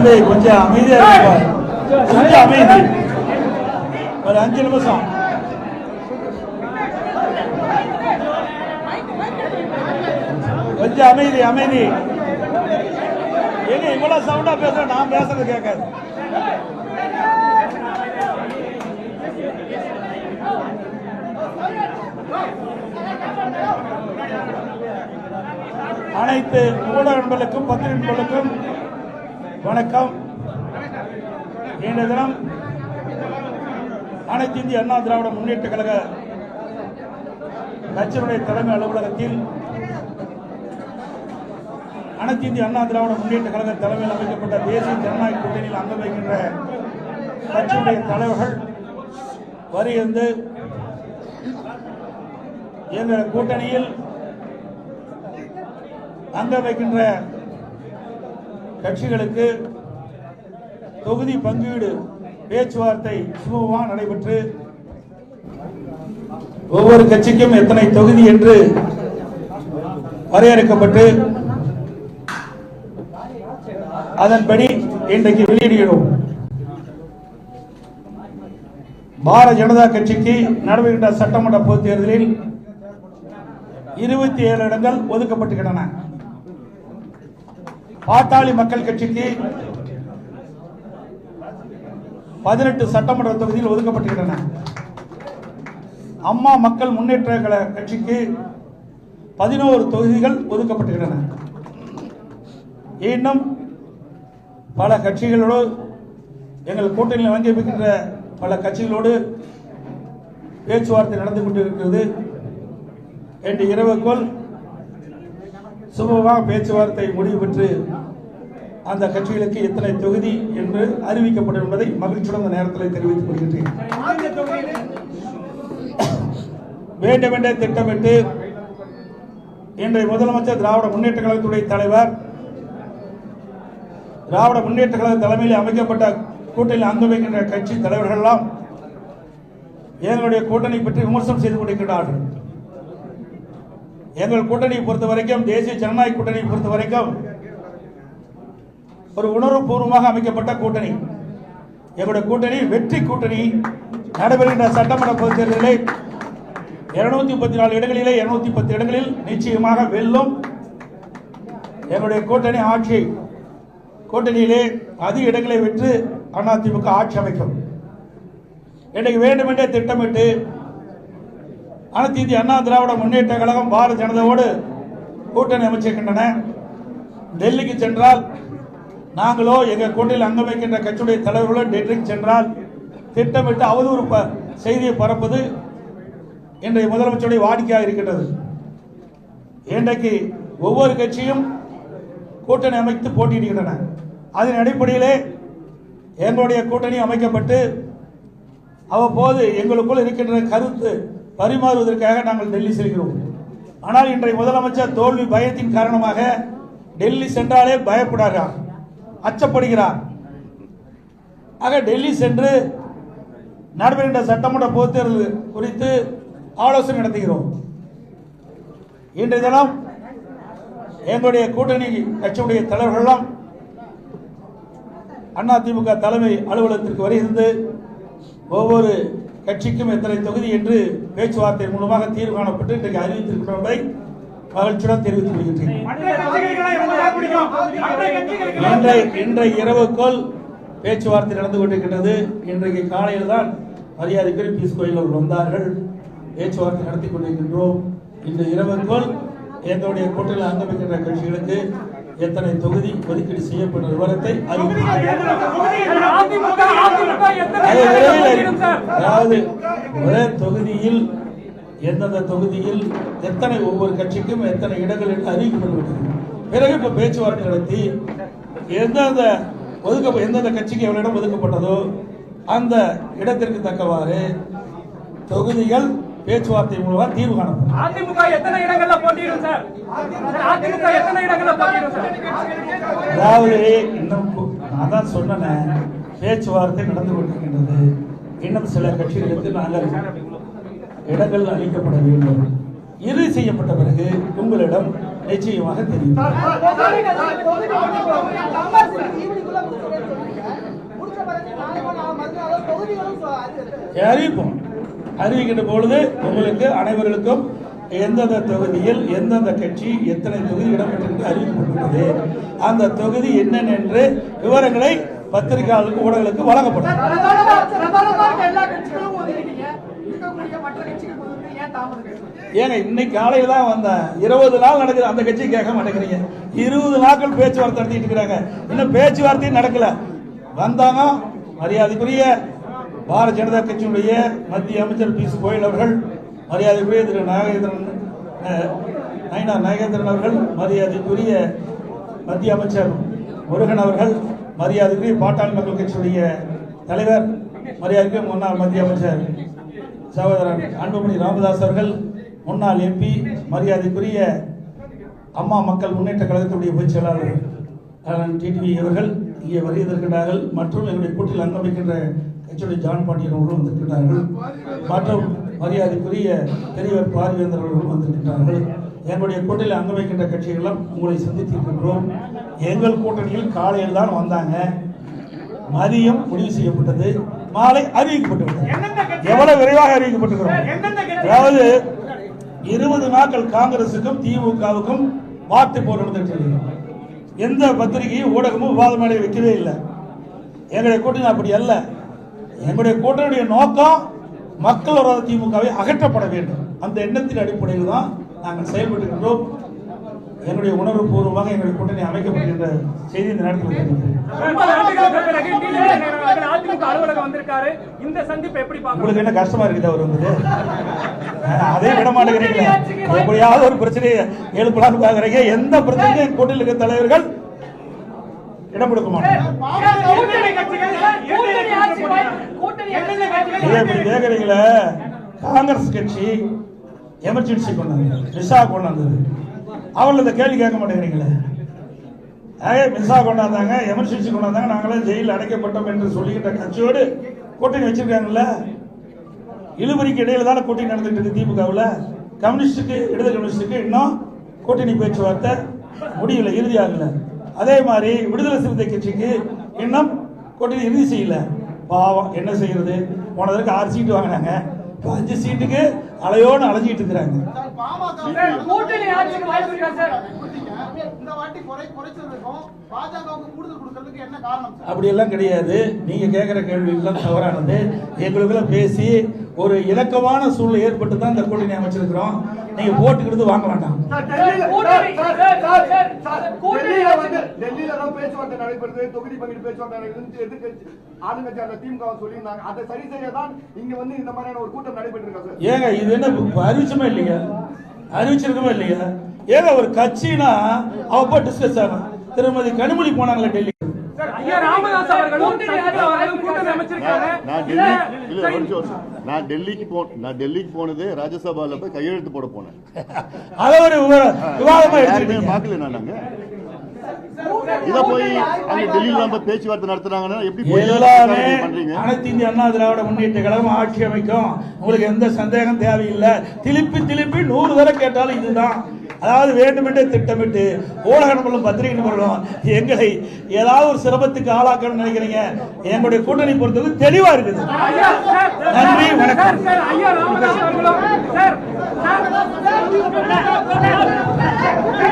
தம்பி கொஞ்சம் அமைதியா இருப்பார், கொஞ்சம் அமைதி, ஒரு 5 நிமிஷம். கொஞ்சம் அமைதி அமைதி. எங்க இவ்வளவு சவுண்டா பேசுற, நான் பேசுறது கேட்காது. அனைத்து ஊடக நண்பர்களுக்கும் பத்திரிகை நண்பர்களுக்கும் வணக்கம். இன்றைய தினம் அனைத்து இந்திய அண்ணா திராவிட முன்னேற்ற கழக கட்சியினுடைய தலைமை அலுவலகத்தில் அனைத்து இந்திய அண்ணா திராவிட முன்னேற்ற கழக தலைமையில் அமைக்கப்பட்ட தேசிய ஜனநாயக கூட்டணியில் அங்கம் வைக்கின்ற கட்சியுடைய தலைவர்கள் வருகிறது. எங்கள் கூட்டணியில் அங்கம் வைக்கின்ற கட்சிகளுக்கு தொகுதி பங்கீடு பேச்சுவார்த்தை சுமூகமாக நடைபெற்று ஒவ்வொரு கட்சிக்கும் எத்தனை தொகுதி என்று வரையறுக்கப்பட்டு அதன்படி இன்றைக்கு வெளியிடுகிறோம். பாரதிய ஜனதா கட்சிக்கு நடைபெறுகின்ற சட்டமன்ற பொதுத் தேர்தலில் 27 இடங்கள் ஒதுக்கப்பட்டுள்ளன. பாட்டாளி மக்கள் கட்சிக்கு 18 சட்டமன்ற தொகுதியில் ஒதுக்கப்பட்டுள்ளன. அம்மா மக்கள் முன்னேற்ற கழக கட்சிக்கு 11 தொகுதிகள் ஒதுக்கப்பட்டுள்ளன. இன்னும் பல கட்சிகளோடு எங்கள் கூட்டணியில் வங்கியிருக்கின்ற பல கட்சிகளோடு பேச்சுவார்த்தை நடந்து கொண்டிருக்கிறது. இன்று இரவுக்குள் சுமூகமாக பேச்சுவார்த்தை முடிவு பெற்று அந்த கட்சிகளுக்கு எத்தனை தொகுதி என்று அறிவிக்கப்படும் என்பதை மகிழ்ச்சியுடன் இந்த நேரத்தில் தெரிவித்துக் கொள்கின்றேன். வேண்டுமென்றே திட்டமிட்டு இன்றைய முதலமைச்சர் திராவிட முன்னேற்ற கழகத்துடைய தலைவர் திராவிட முன்னேற்ற கழக தலைமையில் அமைக்கப்பட்ட கூட்டணியில் அங்கம் வைக்கின்ற கட்சி தலைவர்கள் எல்லாம் எங்களுடைய கூட்டணி பற்றி விமர்சனம் செய்து கொண்டிருக்கிறார்கள். எங்கள் கூட்டணியை பொறுத்த வரைக்கும், தேசிய ஜனநாயக கூட்டணியை பொறுத்த வரைக்கும் ஒரு உணர்வுபூர்வமாக அமைக்கப்பட்ட கூட்டணி. எங்களுடைய கூட்டணி வெற்றி கூட்டணி. நடைபெறுகின்ற சட்டமன்ற பொதுத் தேர்தலில் 234 இடங்களிலே 210 இடங்களில் நிச்சயமாக வெல்லும். எங்களுடைய கூட்டணி ஆட்சி கூட்டணியிலே அதிக இடங்களை வென்று அதிமுக ஆட்சி அமைக்கும். இன்றைக்கு வேண்டுமென்றே திட்டமிட்டு அனைத்து இந்திய அண்ணா திராவிட முன்னேற்ற கழகம் பாரதிய ஜனதாவோடு கூட்டணி அமைச்சிருக்கின்றன. டெல்லிக்கு சென்றால் நாங்களோ எங்கள் கூட்டணியில் அங்கம் வைக்கின்ற கட்சியுடைய தலைவர்களோ டெல்லிக்கு சென்றால் திட்டமிட்டு அவதூறு செய்தியை பரப்புவது இன்றைய முதலமைச்சருடைய வாடிக்கையாக இருக்கின்றது. இன்றைக்கு ஒவ்வொரு கட்சியும் கூட்டணி அமைத்து போட்டியிடுகின்றன. அதன் அடிப்படையிலே எங்களுடைய கூட்டணி அமைக்கப்பட்டு அவ்வப்போது எங்களுக்குள் இருக்கின்ற கருத்து பரிமாறுவதற்காக நாங்கள் டெல்லி செல்கிறோம். ஆனால் இன்றைய முதலமைச்சர் தோல்வி பயத்தின் காரணமாக டெல்லி சென்றாலே பயப்படுகிறார், அச்சப்படுகிறார். ஆக டெல்லி சென்று நடைபெறுகின்ற சட்டமன்ற பொதுத் தேர்தல் குறித்து ஆலோசனை நடத்துகிறோம். இன்றைய தினம் எங்களுடைய கூட்டணி கட்சியுடைய தலைவர்களும் அதிமுக தலைமை அலுவலகத்திற்கு வருகிறது. ஒவ்வொரு கட்சிக்கும் எத்தனை தொகுதி என்று பேச்சுவார்த்தை மூலமாக தீர்வு காணப்பட்டு இன்றைக்கு அறிவித்திருக்கிறதை மகிழ்ச்சியுடன் தெரிவித்துக் கொள்கின்றேன். இன்றைய இரவுக்குள் பேச்சுவார்த்தை நடந்து கொண்டிருக்கின்றது. இன்றைக்கு காலையில் தான் மரியாதைக்குரிய பீஸ் கோயில் அவர்கள் வந்தார்கள். பேச்சுவார்த்தை நடத்தி கொண்டிருக்கின்றோம். இந்த இரவுக்குள் எங்களுடைய கூட்டணியில் அங்கமிக்கின்ற கட்சிகளுக்கு எத்தனை தொகுதி ஒதுக்கீடு செய்யப்படும் விவரத்தை அதாவது ஒரே தொகுதியில் எந்தெந்த தொகுதியில் எத்தனை ஒவ்வொரு கட்சிக்கும் எத்தனை இடங்கள் என்று அறிவிக்கப்பட்டுள்ளது. பிறகு இப்ப பேச்சுவார்த்தை நடத்தி எந்தெந்த கட்சிக்கு எவ்வளவு இடம் ஒதுக்கப்பட்டதோ அந்த இடத்திற்கு தக்கவாறு தொகுதிகள் பேச்சுவார்த்தை மூலமாக தீர்வு காணப்படும். அதிமுக எத்தனை இடங்கள்ல போட்டியிடும் சார்? அதிமுக எத்தனை இடங்கள்ல போட்டியிடும் சார்? அதாவது இன்னும் நான் தான் சொன்னேன், பேச்சுவார்த்தை நடந்து கொண்டிருக்கின்றது. இன்னும் சில கட்சிகளுக்கு நாங்கள் இடங்கள் அளிக்கப்பட வேண்டும். இறுதி செய்யப்பட்ட பிறகு உங்களிடம் நிச்சயமாக தெரியும். அறிவிப்போம். அறிவிக்கின்ற பொழுது உங்களுக்கு அனைவர்களுக்கும் எந்தெந்த தொகுதியில் எந்தெந்த கட்சி எத்தனை தொகுதி இடம்பெற்றிருக்கு அறிவிக்கப்பட்டுள்ளது, அந்த தொகுதி என்னென்ன என்று விவரங்களை பத்திரிகையாளர்களுக்கு ஊடகங்களுக்கு வழங்கப்படும். ஏங்க இன்னைக்கு காலையில தான் வந்தேன். 20 நாள் நடக்குது, அந்த கட்சி கேட்க மாட்டேங்கிறீங்க. 20 நாட்கள் பேச்சுவார்த்தை நடத்திட்டு இருக்கிறாங்க, இன்னும் பேச்சுவார்த்தையும் நடக்கல. வந்தாங்க மரியாதைக்குரிய பாரதிய ஜனதா கட்சியினுடைய மத்திய அமைச்சர் பியூஷ் கோயல் அவர்கள், மரியாதைக்குரிய திரு நாகேந்திரன் அவர்கள், மரியாதைக்குரிய மத்திய அமைச்சர் முருகன் அவர்கள், மரியாதைக்குரிய பாட்டாளி மக்கள் கட்சியுடைய தலைவர், மரியாதைக்குரிய முன்னாள் மத்திய அமைச்சர் சகோதரர் அன்புமணி ராமதாஸ் அவர்கள், முன்னாள் எம்பி, மரியாதைக்குரிய அம்மா மக்கள் முன்னேற்ற கழகத்துடைய பொதுச் செயலாளர் டிடிவி அவர்கள் இங்கே வருகிறார்கள். மற்றும் எங்களுடைய கூட்டில் அங்கம் வைக்கின்ற கட்சியுடைய ஜான் பாண்டியன் அவர்களும் வந்திருக்கிறார்கள். மற்றும் மரியாதைக்குரிய பெரியவர் பாரிவேந்தர் அவர்களும் வந்திருக்கிறார்கள். எங்களுடைய கூட்டணியில் அங்கம் வைக்கின்ற கட்சிகளும் உங்களை சந்தித்திருக்கின்றோம். எங்கள் கூட்டணியில் காலையில் தான் வந்தாங்க, மதியம் முடிவு செய்யப்பட்டது, மாலை அறிவிக்கப்பட்டுள்ளது. எவ்வளவு விரைவாக அறிவிக்கப்பட்டிருக்கிறோம். அதாவது 20 நாட்கள் காங்கிரசுக்கும் திமுகவுக்கும் வார்த்தை போர் நடந்துட்டு எந்த பத்திரிகையும் ஊடகமும் விவாத மேடை வைக்கவே இல்லை. எங்களுடைய கூட்டணி அப்படி அல்ல. எங்களுடைய கூட்டணியுடைய நோக்கம் மக்கள் விரோத திமுகவை அகற்றப்பட வேண்டும். அந்த எண்ணத்தின் அடிப்படையில் தான் நாங்கள் செயல்பட்டுகின்றோம். எங்களுடைய உணர்வு பூர்வமாக எங்களுடைய கூட்டணி அமைக்கப்படுகின்ற செய்தி இந்த நேரத்தில் உங்களுக்கு என்ன கஷ்டமா இருக்குது? அவர் வந்து அதே விட மாட்டேங்கிறீங்களா? எப்படியாவது ஒரு பிரச்சனையை எழுப்பலான்னு பாக்குறீங்க. எந்த பிரச்சனையும் கூட்டணியில் இருக்கிற தலைவர்கள் இடம் கொடுக்க மாட்டாங்க. கேக்குறீங்களா? காங்கிரஸ் கட்சி எமர்ஜென்சி கொண்டாந்து விசா கொண்டாந்தது, அவர்கள் இந்த கேள்வி கேட்க மாட்டேங்கிறீங்களே. விசா கொண்டாந்தாங்க, எமர்ஜென்சி கொண்டாந்தாங்க, நாங்களும் ஜெயிலில் அடைக்கப்பட்டோம் என்று சொல்லிக்கிட்ட கட்சியோடு கூட்டணி வச்சிருக்காங்கல்ல. இழுபறிக்கு இடையில தானே கூட்டணி நடந்துட்டு இருக்கு. திமுகவில் கம்யூனிஸ்டுக்கு, இடது கம்யூனிஸ்டுக்கு இன்னும் கூட்டணி பேச்சுவார்த்தை முடியல, இறுதி ஆகல. அதே மாதிரி விடுதலை சிறுத்தை கட்சிக்கு இன்னும் கூட்டணி இறுதி செய்யல. பாவம், என்ன செய்யறது? போனதற்கு 6 சீட்டு வாங்கினாங்க, 5 சீட்டுக்கு அலையோடு அலைஞ்சிட்டு இருக்கிறாங்க. அப்படி எல்லாம் கிடையாது. நீங்க கேட்கிற கேள்வி எல்லாம் தவறானது. எங்களுக்குள்ள பேசி ஒரு இலக்கமான சூழ்நிலை ஏற்பட்டு தான் இந்த கூட்டணி அமைச்சிருக்கிறோம். நீங்க போட்டுக்கிட்டு வாங்க வேண்டாம். டெல்லியில பேச்சுவார்த்தை நடைபெறுது, தொகுதி பங்கீடு பேச்சுவார்த்தை எதிர்கட்சி ஆளுங்கட்சி அந்த திமுக சொல்லியிருந்தாங்க. அதை சரி செய்ய தான் இங்க வந்து இந்த மாதிரியான ஒரு கூட்டம் நடைபெற்றிருக்காங்க. ஏங்க இது என்ன அறிவிச்சுமே இல்லையா? அறிவிச்சிருக்கவே இல்லையா? ஏங்க ஒரு கட்சினா அவ டிஸ்கஸ் ஆகும். திருமதி கனிமொழி போனாங்களே டெல்லி. நான் டெல்லிக்கு போனது ராஜ்யசபால போய் கையெழுத்து போட போனேன். அத ஒரு விவாதமா எடுத்துக்கிட்டீங்க. பார்க்கல நாங்க இத போய் அங்க டெல்லியில நம்ம பேச்சுவார்த்தை நடத்துறாங்கன்னா எப்படி எல்லாமே அனைத்து இந்திய அண்ணா திராவிட முன்னேற்ற கழகம் ஆட்சி அமைக்கும், உங்களுக்கு எந்த சந்தேகம் தேவையில்லை. திருப்பி 100 தடவை கேட்டாலும் இதுதான். அதாவது வேண்டுமென்றே திட்டமிட்டு ஊடக நண்பர்களும் பத்திரிகை நண்பர்களும் எங்களை ஏதாவது ஒரு சிரமத்துக்கு ஆளாக்கணும்னு நினைக்கிறீங்க. எங்களுடைய கூட்டணி பொறுத்தது தெளிவா இருக்குது. நன்றி, வணக்கம்.